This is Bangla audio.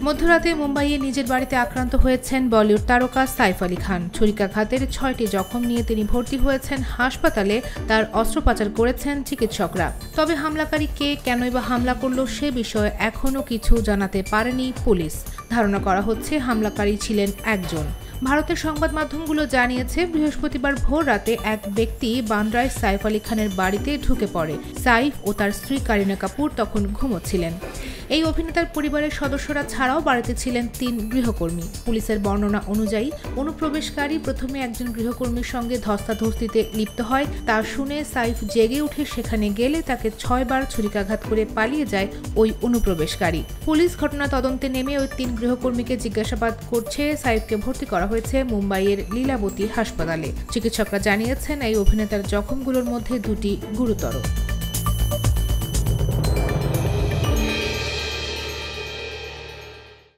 মধ্যরাতে মুম্বাইয়ে নিজের বাড়িতে আক্রান্ত হয়েছেন বলিউড তারকা সাইফ আলী খান। ছুরিকাঘাতের ৬টি জখম নিয়ে তিনি ভর্তি হয়েছেন হাসপাতালে। তার অস্ত্রোপচার করেছেন চিকিৎসকরা। তবে হামলাকারী কে, কেনই বা হামলা করল সে বিষয়ে এখনও কিছু জানাতে পারেনি পুলিশ। ধারণা করা হচ্ছে হামলাকারী ছিলেন একজন। ভারতের সংবাদ মাধ্যমগুলো জানিয়েছে, বৃহস্পতিবার ভোর রাতে এক ব্যক্তি বান্দ্রায় সাইফ আলী খানের বাড়িতে ঢুকে পড়ে। সাইফ ও তার স্ত্রী কারিনা কাপুর তখন ঘুমোচ্ছিলেন। এই অভিনেতার পরিবারের সদস্যরা ছাড়াও বাড়িতে ছিলেন ৩ গৃহকর্মী। পুলিশের বর্ণনা অনুযায়ী অনুপ্রবেশকারী প্রথমে একজন গৃহকর্মীর সঙ্গে ধস্তাধস্তিতে লিপ্ত হয়। তা শুনে সাইফ জেগে উঠে সেখানে গেলে তাকে ৬ বার ছুরিকাঘাত করে পালিয়ে যায় ওই অনুপ্রবেশকারী। পুলিশ ঘটনা তদন্তে নেমে ওই ৩ গৃহকর্মীকে জিজ্ঞাসাবাদ করছে। সাইফকে ভর্তি করা হয়েছে মুম্বাইয়ের লীলাবতী হাসপাতালে। চিকিৎসকরা জানিয়েছেন, এই অভিনেতার জখমগুলোর মধ্যে 2টি গুরুতর।